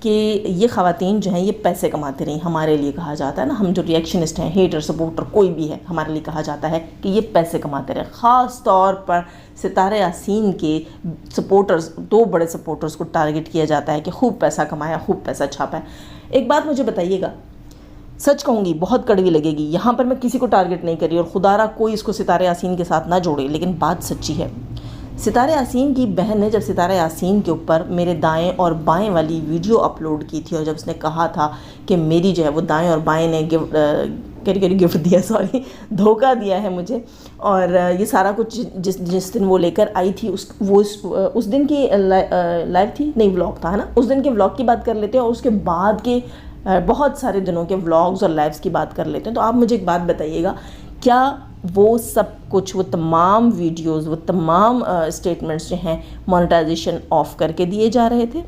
کہ یہ خواتین جو ہیں یہ پیسے کماتے رہیں. ہمارے لیے کہا جاتا ہے نا, ہم جو ریئیکشنسٹ ہیں, ہیٹر, سپورٹر, کوئی بھی ہے, ہمارے لیے کہا جاتا ہے کہ یہ پیسے کماتے رہے. خاص طور پر ستارہ یاسین کے سپورٹرز, 2 بڑے سپورٹرز کو ٹارگٹ کیا جاتا ہے کہ خوب پیسہ کمایا, خوب پیسہ چھاپا ہے. ایک بات مجھے بتائیے گا, سچ کہوں گی بہت کڑوی لگے گی, یہاں پر میں کسی کو ٹارگٹ نہیں کر رہی اور خدا را کوئی اس کو ستارہ یاسین کے ساتھ نہ جوڑے, لیکن بات سچی ہے. ستارہ یاسین کی بہن نے جب ستارہ یاسین کے اوپر میرے دائیں اور بائیں والی ویڈیو اپلوڈ کی تھی, اور جب اس نے کہا تھا کہ میری جو ہے وہ دائیں اور بائیں نے گفٹ دیا, دھوکہ دیا ہے مجھے, اور یہ سارا کچھ جس دن وہ لے کر آئی تھی اس دن کی لائیو تھی, نہیں ولاگ تھا, ہے نا, اس دن کے ولاگ کی بات کر لیتے ہیں, اور اس کے بعد کے بہت سارے دنوں کے ولاگز اور لائیوز کی بات کر لیتے ہیں. تو آپ مجھے ایک بات بتائیے گا, کیا وہ سب کچھ, وہ تمام ویڈیوز, وہ تمام اسٹیٹمنٹس جو ہیں مونیٹائزیشن آف کر کے دیے جا رہے تھے؟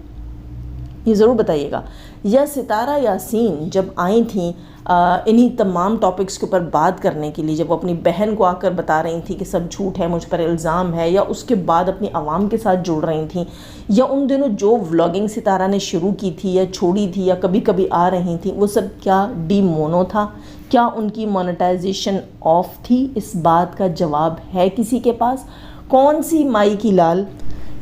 یہ ضرور بتائیے گا. یا ستارہ یاسین جب آئی تھیں انہی تمام ٹاپکس کے اوپر بات کرنے کے لیے, جب وہ اپنی بہن کو آ کر بتا رہی تھیں کہ سب جھوٹ ہے, مجھ پر الزام ہے, یا اس کے بعد اپنی عوام کے ساتھ جڑ رہی تھیں, یا ان دنوں جو ولاگنگ ستارہ نے شروع کی تھی یا چھوڑی تھی یا کبھی کبھی آ رہی تھیں, وہ سب کیا ڈی مونو تھا؟ کیا ان کی مونیٹائزیشن آف تھی؟ اس بات کا جواب ہے کسی کے پاس؟ کون سی مائی کی لال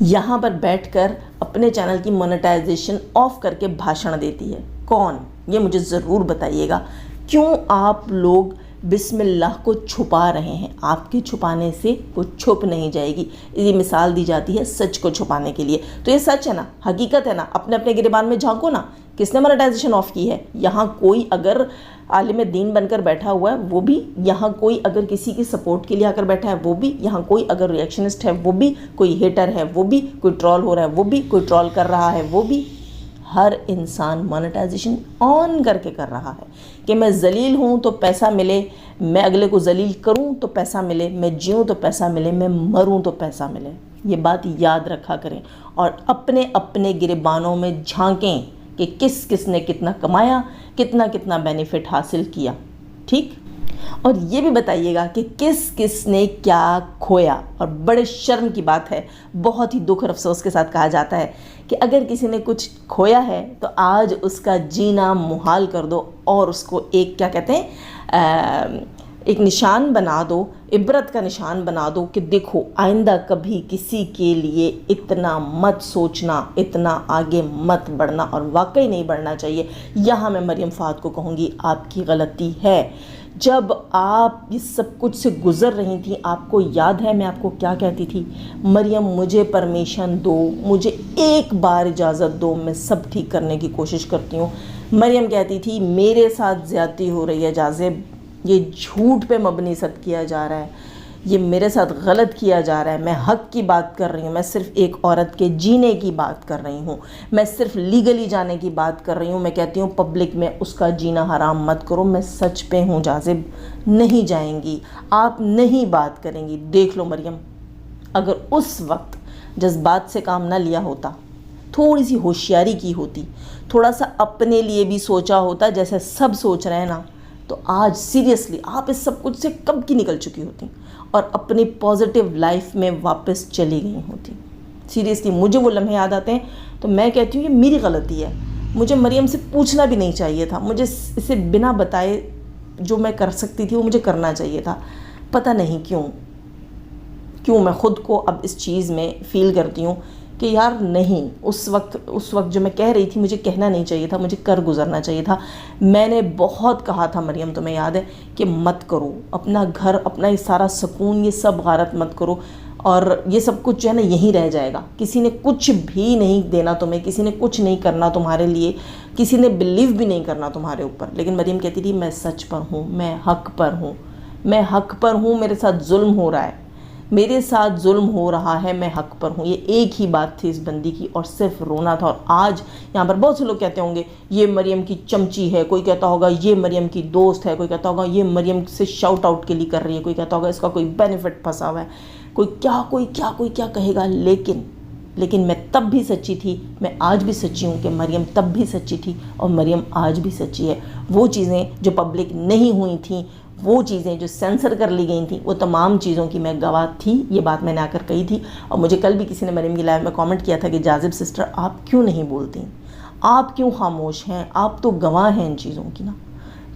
یہاں پر بیٹھ کر اپنے چینل کی مونیٹائزیشن آف کر کے بھاشن دیتی ہے؟ کون؟ یہ مجھے ضرور بتائیے گا. کیوں آپ لوگ بسم اللہ کو چھپا رہے ہیں؟ آپ کے چھپانے سے وہ چھپ نہیں جائے گی. یہ مثال دی جاتی ہے سچ کو چھپانے کے لیے. تو یہ سچ ہے نا, حقیقت ہے نا, اپنے اپنے گریبان میں جھانکو نا. کس نے مونیٹائزیشن آف کی ہے؟ یہاں کوئی اگر عالم دین بن کر بیٹھا ہوا ہے وہ بھی, یہاں کوئی اگر کسی کی سپورٹ کے لیے آ کر بیٹھا ہے وہ بھی, یہاں کوئی اگر ریئیکشنسٹ ہے وہ بھی, کوئی ہیٹر ہے وہ بھی, کوئی ٹرول ہو رہا ہے وہ بھی, کوئی ٹرول کر رہا ہے وہ بھی. ہر انسان مونیٹائزیشن آن کر کے کر رہا ہے کہ میں ذلیل ہوں تو پیسہ ملے, میں اگلے کو ذلیل کروں تو پیسہ ملے, میں جیوں تو پیسہ ملے, میں مروں تو پیسہ ملے. یہ بات یاد رکھا کریں اور اپنے اپنے گریبانوں میں جھانکیں کہ کس کس نے کتنا کمایا, کتنا بینیفٹ حاصل کیا. ٹھیک؟ اور یہ بھی بتائیے گا کہ کس کس نے کیا کھویا. اور بڑے شرم کی بات ہے, بہت ہی دکھ اور افسوس کے ساتھ کہا جاتا ہے کہ اگر کسی نے کچھ کھویا ہے تو آج اس کا جینا محال کر دو اور اس کو ایک کیا کہتے ہیں, ایک نشان بنا دو, عبرت کا نشان بنا دو کہ دیکھو آئندہ کبھی کسی کے لیے اتنا مت سوچنا, اتنا آگے مت بڑھنا, اور واقعی نہیں بڑھنا چاہیے. یہاں میں مریم فہد کو کہوں گی آپ کی غلطی ہے. جب آپ اس سب کچھ سے گزر رہی تھیں, آپ کو یاد ہے میں آپ کو کیا کہتی تھی؟ مریم مجھے پرمیشن دو, مجھے ایک بار اجازت دو, میں سب ٹھیک کرنے کی کوشش کرتی ہوں. مریم کہتی تھی میرے ساتھ زیادتی ہو رہی ہے جاذب, یہ جھوٹ پہ مبنی سب کیا جا رہا ہے, یہ میرے ساتھ غلط کیا جا رہا ہے, میں حق کی بات کر رہی ہوں, میں صرف ایک عورت کے جینے کی بات کر رہی ہوں, میں صرف لیگلی جانے کی بات کر رہی ہوں. میں کہتی ہوں پبلک میں اس کا جینا حرام مت کرو. میں سچ پہ ہوں جاذب, نہیں جائیں گی آپ, نہیں بات کریں گی. دیکھ لو مریم, اگر اس وقت جذبات سے کام نہ لیا ہوتا, تھوڑی سی ہوشیاری کی ہوتی, تھوڑا سا اپنے لیے بھی سوچا ہوتا جیسے سب سوچ رہے ہیں نا, تو آج سیریسلی آپ اس سب کچھ سے کب کی نکل چکی ہوتی اور اپنی پازیٹیو لائف میں واپس چلی گئی ہوتی. سیریسلی مجھے وہ لمحے یاد آتے ہیں تو میں کہتی ہوں یہ میری غلطی ہے. مجھے مریم سے پوچھنا بھی نہیں چاہیے تھا, مجھے اسے بنا بتائے جو میں کر سکتی تھی وہ مجھے کرنا چاہیے تھا. پتہ نہیں کیوں میں خود کو اب اس چیز میں فیل کرتی ہوں کہ یار نہیں, اس وقت جو میں کہہ رہی تھی مجھے کہنا نہیں چاہیے تھا, مجھے کر گزرنا چاہیے تھا. میں نے بہت کہا تھا مریم, تمہیں یاد ہے, کہ مت کرو اپنا گھر, اپنا یہ سارا سکون, یہ سب غارت مت کرو, اور یہ سب کچھ جو ہے نا یہیں رہ جائے گا. کسی نے کچھ بھی نہیں دینا تمہیں, کسی نے کچھ نہیں کرنا تمہارے لیے, کسی نے بلیو بھی نہیں کرنا تمہارے اوپر. لیکن مریم کہتی تھی میں سچ پر ہوں, میں حق پر ہوں, میں حق پر ہوں, میرے ساتھ ظلم ہو رہا ہے, میرے ساتھ ظلم ہو رہا ہے, میں حق پر ہوں. یہ ایک ہی بات تھی اس بندی کی, اور صرف رونا تھا. اور آج یہاں پر بہت سے لوگ کہتے ہوں گے یہ مریم کی چمچی ہے, کوئی کہتا ہوگا یہ مریم کی دوست ہے, کوئی کہتا ہوگا یہ مریم سے شاؤٹ آؤٹ کے لیے کر رہی ہے, کوئی کہتا ہوگا اس کا کوئی بینیفٹ پھنسا ہوا ہے, کوئی کیا کہے گا. لیکن میں تب بھی سچی تھی, میں آج بھی سچی ہوں کہ مریم تب بھی سچی تھی اور مریم آج بھی سچی ہے. وہ چیزیں جو پبلک نہیں ہوئی تھیں, وہ چیزیں جو سینسر کر لی گئی تھیں, وہ تمام چیزوں کی میں گواہ تھی. یہ بات میں نے آ کر کہی تھی. اور مجھے کل بھی کسی نے مریم کی لائیو میں کامنٹ کیا تھا کہ جاذب سسٹر آپ کیوں نہیں بولتی, آپ کیوں خاموش ہیں؟ آپ تو گواہ ہیں ان چیزوں کی نا۔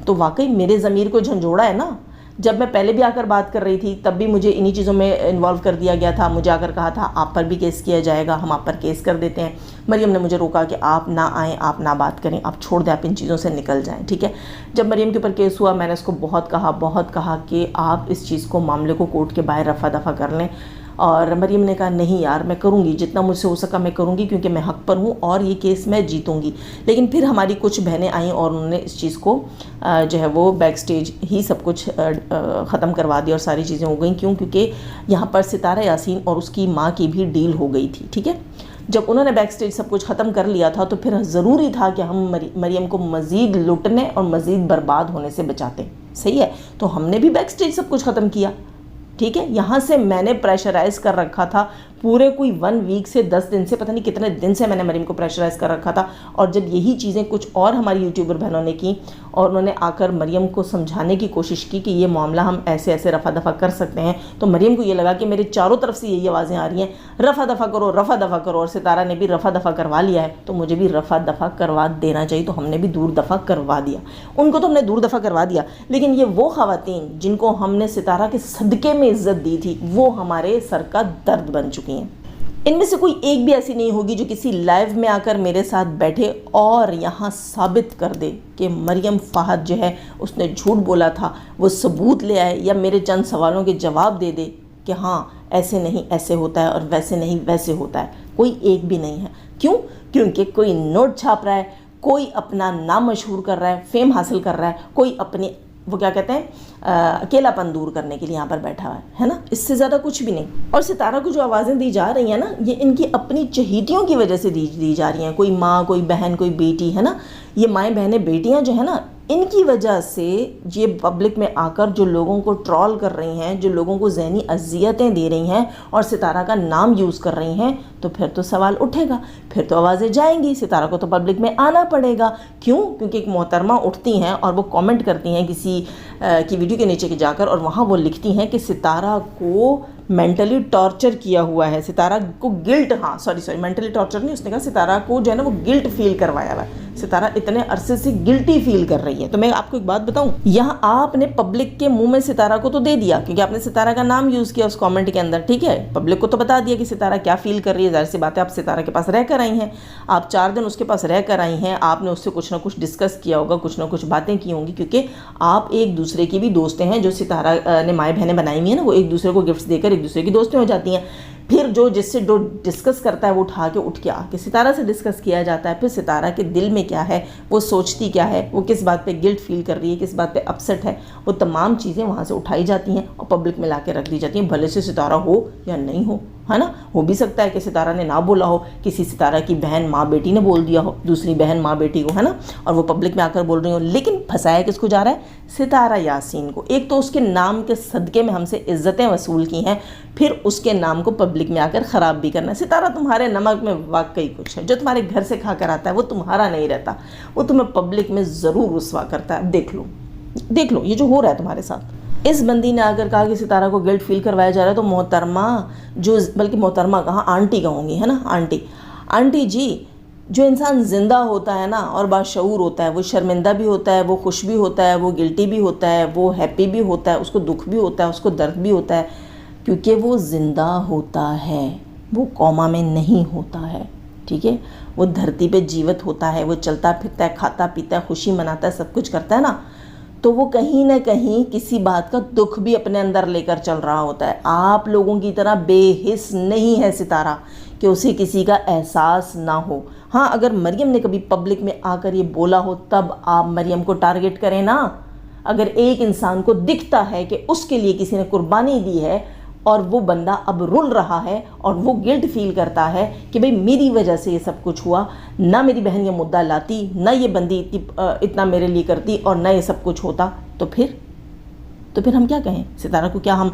تو واقعی میرے ضمیر کو جھنجھوڑا ہے نا۔ جب میں پہلے بھی آ کر بات کر رہی تھی تب بھی مجھے انہی چیزوں میں انوالو کر دیا گیا تھا، مجھے آ کر کہا تھا آپ پر بھی کیس کیا جائے گا، ہم آپ پر کیس کر دیتے ہیں۔ مریم نے مجھے روکا کہ آپ نہ آئیں، آپ نہ بات کریں، آپ چھوڑ دیں، آپ ان چیزوں سے نکل جائیں، ٹھیک ہے۔ جب مریم کے اوپر کیس ہوا میں نے اس کو بہت کہا کہ آپ اس چیز کو، معاملے کو کورٹ کے باہر رفع دفع کر لیں، اور مریم نے کہا نہیں یار میں کروں گی، جتنا مجھ سے ہو سکا میں کروں گی، کیونکہ میں حق پر ہوں اور یہ کیس میں جیتوں گی۔ لیکن پھر ہماری کچھ بہنیں آئیں اور انہوں نے اس چیز کو جو ہے وہ بیک سٹیج ہی سب کچھ ختم کروا دیا اور ساری چیزیں ہو گئیں۔ کیونکہ یہاں پر ستارہ یاسین اور اس کی ماں کی بھی ڈیل ہو گئی تھی، ٹھیک ہے۔ جب انہوں نے بیک سٹیج سب کچھ ختم کر لیا تھا تو پھر ضروری تھا کہ ہم مریم کو مزید لٹنے اور مزید برباد ہونے سے بچاتے، صحیح ہے۔ تو ہم نے بھی بیک سٹیج سب کچھ ختم کیا، ٹھیک ہے۔ یہاں سے میں نے پریشرائز کر رکھا تھا پورے کوئی 1 ویک سے 10 دن سے، پتہ نہیں کتنے دن سے میں نے مریم کو پریشرائز کر رکھا تھا۔ اور جب یہی چیزیں کچھ اور ہماری یوٹیوبر بہنوں نے کی اور انہوں نے آ کر مریم کو سمجھانے کی کوشش کی کہ یہ معاملہ ہم ایسے ایسے رفع دفع کر سکتے ہیں، تو مریم کو یہ لگا کہ میرے چاروں طرف سے یہی آوازیں آ رہی ہیں رفع دفع کرو رفع دفع کرو، اور ستارہ نے بھی رفع دفع کروا لیا ہے تو مجھے بھی رفع دفع کروا دینا چاہیے، تو ہم نے بھی دور دفع کروا دیا۔ ان کو تو ہم نے دور دفع کروا دیا، لیکن یہ وہ خواتین جن کو ہم نے ستارہ کے صدقے میں عزت دی تھی وہ ہمارے سر کا درد بن چکی ہیں۔ ان میں سے کوئی ایک بھی ایسی نہیں ہوگی جو کسی لائیو میں آ کر میرے ساتھ بیٹھے اور یہاں ثابت کر دے کہ مریم فہد جو ہے اس نے جھوٹ بولا تھا، وہ ثبوت لے آئے یا میرے چند سوالوں کے جواب دے دے کہ ہاں ایسے نہیں ایسے ہوتا ہے اور ویسے نہیں ویسے ہوتا ہے۔ کوئی ایک بھی نہیں ہے۔ کیوں؟ کیونکہ کوئی نوٹ چھاپ رہا ہے، کوئی اپنا نام مشہور کر رہا ہے، فیم حاصل کر رہا ہے، کوئی اپنی وہ کیا کہتے ہیں اکیلا پن دور کرنے کے لیے یہاں پر بیٹھا ہوا ہے نا، اس سے زیادہ کچھ بھی نہیں۔ اور ستارہ کو جو آوازیں دی جا رہی ہیں نا یہ ان کی اپنی چہیتیوں کی وجہ سے دی جا رہی ہیں، کوئی ماں کوئی بہن کوئی بیٹی ہے نا، یہ مائیں بہنیں بیٹیاں جو ہیں نا ان کی وجہ سے یہ پبلک میں آ کر جو لوگوں کو ٹرول کر رہی ہیں، جو لوگوں کو ذہنی اذیتیں دے رہی ہیں اور ستارہ کا نام یوز کر رہی ہیں، تو پھر تو سوال اٹھے گا، پھر تو آوازیں جائیں گی، ستارہ کو تو پبلک میں آنا پڑے گا۔ کیوں؟ کیونکہ ایک محترمہ اٹھتی ہیں اور وہ کامنٹ کرتی ہیں کسی کی ویڈیو کے نیچے جا کر، اور وہاں وہ لکھتی ہیں کہ ستارہ کو مینٹلی ٹارچر کیا ہوا ہے، ستارہ کو گلٹ، سوری مینٹلی ٹارچر نہیں، اس نے کہا ستارہ کو جو ہے نا وہ گلٹ فیل کروایا ہوا ہے، ستارہ اتنے عرصے سے گلٹی فیل کر رہی ہے۔ تو میں آپ کو ایک بات بتاؤں، یہاں آپ نے پبلک کے منہ میں ستارہ کو تو دے دیا کیونکہ آپ نے ستارہ کا نام یوز کیا اس کامنٹ کے اندر، ٹھیک ہے، پبلک کو تو بتا دیا کہ ستارہ کیا فیل کر رہی ہے۔ ظاہر سی بات ہے آپ ستارہ کے پاس رہ کر آئی ہیں، آپ 4 دن اس کے پاس رہ کر آئی ہیں، آپ نے اس سے کچھ نہ کچھ ڈسکس کیا ہوگا، کچھ نہ کچھ باتیں کی ہوں گی، کیونکہ آپ ایک دوسرے کی بھی دوستیں ہیں، جو ستارہ نے مائیں بہنیں بنائی ہوئی ہیں نا وہ ایک دوسرے کو گفٹس دے کر ایک دوسرے کی دوستیں ہو جاتی ہیں۔ پھر جس سے ڈسکس کرتا ہے وہ اٹھ کے آ کے ستارہ سے ڈسکس کیا جاتا ہے، پھر ستارہ کے دل میں کیا ہے، وہ سوچتی کیا ہے، وہ کس بات پہ گلٹ فیل کر رہی ہے، کس بات پہ اپسٹ ہے، وہ تمام چیزیں وہاں سے اٹھائی جاتی ہیں اور پبلک میں لا کے رکھ دی جاتی ہیں، بھلے سے ستارہ ہو یا نہیں ہو، ہے نا۔ ہو بھی سکتا ہے کہ ستارہ نے نہ بولا ہو، کسی ستارہ کی بہن ماں بیٹی نے بول دیا ہو دوسری بہن ماں بیٹی کو، ہے نا، اور وہ پبلک میں آ کر بول رہی ہو، لیکن پھنسایا کس کو جا رہا ہے؟ ستارہ یاسین کو۔ ایک تو اس کے نام کے صدقے میں ہم سے عزتیں وصول کی ہیں، پھر اس کے نام کو پبلک میں آ کر خراب بھی کرنا ہے۔ ستارہ تمہارے نمک میں واقعی کچھ ہے، جو تمہارے گھر سے کھا کر آتا ہے وہ تمہارا نہیں رہتا، وہ تمہیں پبلک میں ضرور رسوا کرتا ہے۔ دیکھ لو یہ جو ہو رہا ہے تمہارے ساتھ۔ اس بندی نے آ کر کہا کہ ستارہ کو گلٹ فیل کروایا جا رہا ہے، تو محترمہ بلکہ محترمہ کہاں آنٹی کہوں گی، ہے نا، آنٹی جی، جو انسان زندہ ہوتا ہے نا اور باشعور ہوتا ہے وہ شرمندہ بھی ہوتا ہے، وہ خوش بھی ہوتا ہے، وہ گلٹی بھی ہوتا ہے، وہ ہیپی بھی ہوتا ہے، اس کو دکھ بھی ہوتا ہے، اس کو درد بھی ہوتا ہے، کیونکہ وہ زندہ ہوتا ہے، وہ کوما میں نہیں ہوتا ہے، ٹھیک ہے، وہ دھرتی پہ جیوت ہوتا ہے، وہ چلتا پھرتا ہے، کھاتا پیتا ہے، خوشی مناتا ہے، سب کچھ کرتا ہے نا، تو وہ کہیں نہ کہیں کسی بات کا دکھ بھی اپنے اندر لے کر چل رہا ہوتا ہے۔ آپ لوگوں کی طرح بے حس نہیں ہے ستارہ کہ اسے کسی کا احساس نہ ہو۔ ہاں اگر مریم نے کبھی پبلک میں آ کر یہ بولا ہو تب آپ مریم کو ٹارگٹ کریں نا۔ اگر ایک انسان کو دکھتا ہے کہ اس کے لیے کسی نے قربانی دی ہے اور وہ بندہ اب رل رہا ہے اور وہ گلٹ فیل کرتا ہے کہ بھئی میری وجہ سے یہ سب کچھ ہوا، نہ میری بہن یہ مدعا لاتی، نہ یہ بندی اتنا میرے لیے کرتی اور نہ یہ سب کچھ ہوتا، تو پھر ہم کیا کہیں؟ ستارہ کو کیا ہم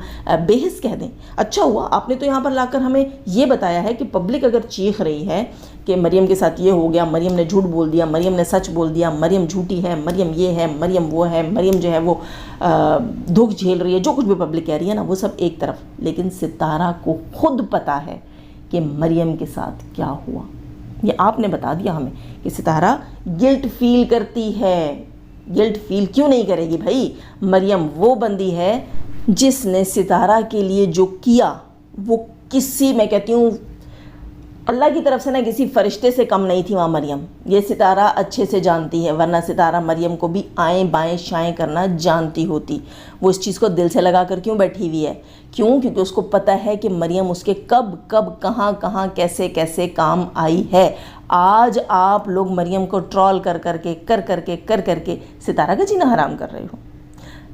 بے حس کہہ دیں؟ اچھا ہوا آپ نے تو یہاں پر لا کر ہمیں یہ بتایا ہے کہ پبلک اگر چیخ رہی ہے کہ مریم کے ساتھ یہ ہو گیا، مریم نے جھوٹ بول دیا، مریم نے سچ بول دیا، مریم جھوٹی ہے، مریم یہ ہے، مریم وہ ہے، مریم جو ہے وہ دکھ جھیل رہی ہے، جو کچھ بھی پبلک کہہ رہی ہے نا وہ سب ایک طرف، لیکن ستارہ کو خود پتہ ہے کہ مریم کے ساتھ کیا ہوا، یہ آپ نے بتا دیا ہمیں کہ ستارہ گلٹ فیل کرتی ہے. گلٹ فیل کیوں نہیں کرے گی بھائی؟ مریم وہ بندی ہے جس نے ستارہ کے لیے جو کیا وہ کسی، میں کہتی ہوں اللہ کی طرف سے نہ کسی فرشتے سے کم نہیں تھی وہاں مریم. یہ ستارہ اچھے سے جانتی ہے، ورنہ ستارہ مریم کو بھی آئیں بائیں شائیں کرنا جانتی ہوتی. وہ اس چیز کو دل سے لگا کر کیوں بیٹھی ہوئی ہے؟ کیوں؟ کیونکہ اس کو پتہ ہے کہ مریم اس کے کب کب کہاں کہاں کیسے کیسے کام آئی ہے. آج آپ لوگ مریم کو ٹرول کر کر کے ستارہ کا جینا حرام کر رہے ہو.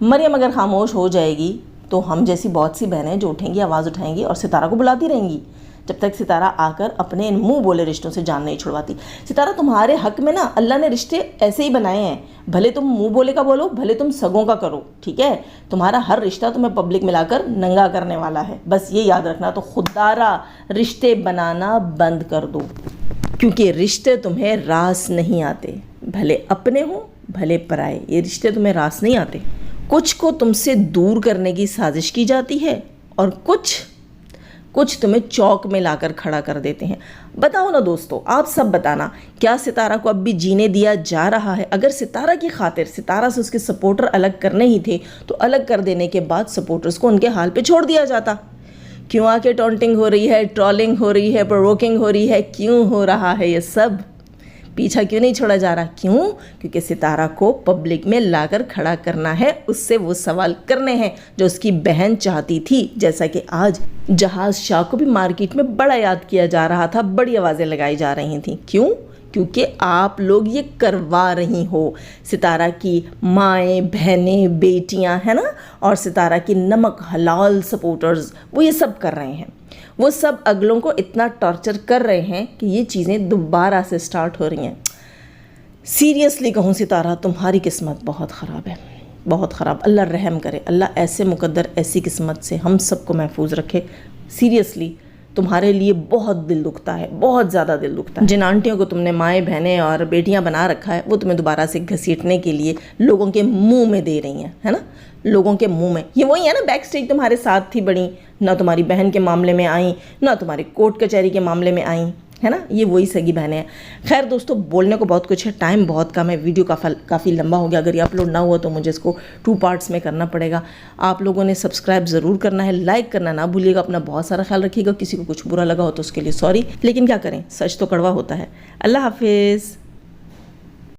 مریم اگر خاموش ہو جائے گی تو ہم جیسی بہت سی بہنیں جو اٹھیں گی، آواز اٹھائیں گی اور ستارہ کو بلاتی رہیں گی جب تک ستارہ آ کر اپنے منہ بولے رشتوں سے جان نہیں چھڑواتی. ستارہ تمہارے حق میں نا اللہ نے رشتے ایسے ہی بنائے ہیں، بھلے تم منہ بولے کا بولو، بھلے تم سگوں کا کرو، ٹھیک ہے؟ تمہارا ہر رشتہ تمہیں پبلک ملا کر ننگا کرنے والا ہے، بس یہ یاد رکھنا. تو خوددارا رشتے بنانا بند کر دو، کیونکہ رشتے تمہیں راس نہیں آتے، بھلے اپنے ہوں بھلے پرائے، یہ رشتے تمہیں راس نہیں آتے. کچھ کو تم سے دور کرنے کی سازش کی جاتی ہے اور کچھ تمہیں چوک میں لا کر کھڑا کر دیتے ہیں. بتاؤ نا دوستو، آپ سب بتانا، کیا ستارہ کو اب بھی جینے دیا جا رہا ہے؟ اگر ستارہ کی خاطر ستارہ سے اس کے سپورٹر الگ کرنے ہی تھے تو الگ کر دینے کے بعد سپورٹرز کو ان کے حال پہ چھوڑ دیا جاتا. کیوں آ کے ٹونٹنگ ہو رہی ہے، ٹرولنگ ہو رہی ہے، پرووکنگ ہو رہی ہے؟ کیوں ہو رہا ہے یہ سب؟ پیچھا کیوں نہیں چھوڑا جا رہا؟ کیوں؟ کیونکہ ستارہ کو پبلک میں لا کر کھڑا کرنا ہے، اس سے وہ سوال کرنے ہیں جو اس کی بہن چاہتی تھی. جیسا کہ آج جہاز شاہ کو بھی مارکیٹ میں بڑا یاد کیا جا رہا تھا، بڑی آوازیں لگائی جا رہی تھیں. کیوں؟ کیونکہ آپ لوگ یہ کروا رہی ہو. ستارہ کی مائیں، بہنیں، بیٹیاں ہیں نا، اور ستارہ کی نمک حلال سپورٹرز وہ یہ سب کر رہے ہیں. وہ سب اگلوں کو اتنا ٹارچر کر رہے ہیں کہ یہ چیزیں دوبارہ سے سٹارٹ ہو رہی ہیں. سیریسلی کہوں ستارہ، تمہاری قسمت بہت خراب ہے، بہت خراب. اللہ رحم کرے، اللہ ایسے مقدر ایسی قسمت سے ہم سب کو محفوظ رکھے. سیریسلی تمہارے لیے بہت دل دکھتا ہے، بہت زیادہ دل دکھتا ہے. جن آنٹیوں کو تم نے مائیں، بہنیں اور بیٹیاں بنا رکھا ہے وہ تمہیں دوبارہ سے گھسیٹنے کے لیے لوگوں کے منہ میں دے رہی ہیں، ہے نا، لوگوں کے منہ میں. یہ وہی ہے نا، بیک سٹیج تمہارے ساتھ تھی بڑی، نہ تمہاری بہن کے معاملے میں آئیں، نہ تمہاری کورٹ کچہری کے معاملے میں آئیں، ہے نا. یہ وہی سگی بہنیں ہیں. خیر دوستو، بولنے کو بہت کچھ ہے، ٹائم بہت کم ہے، ویڈیو کافی لمبا ہو گیا. اگر یہ اپلوڈ نہ ہوا تو مجھے اس کو 2 پارٹس میں کرنا پڑے گا. آپ لوگوں نے سبسکرائب ضرور کرنا ہے، لائک کرنا نہ بھولیے گا. اپنا بہت سارا خیال رکھیے گا. کسی کو کچھ برا لگا ہو تو اس کے لیے سوری، لیکن کیا کریں، سچ تو کڑوا ہوتا ہے. اللہ حافظ.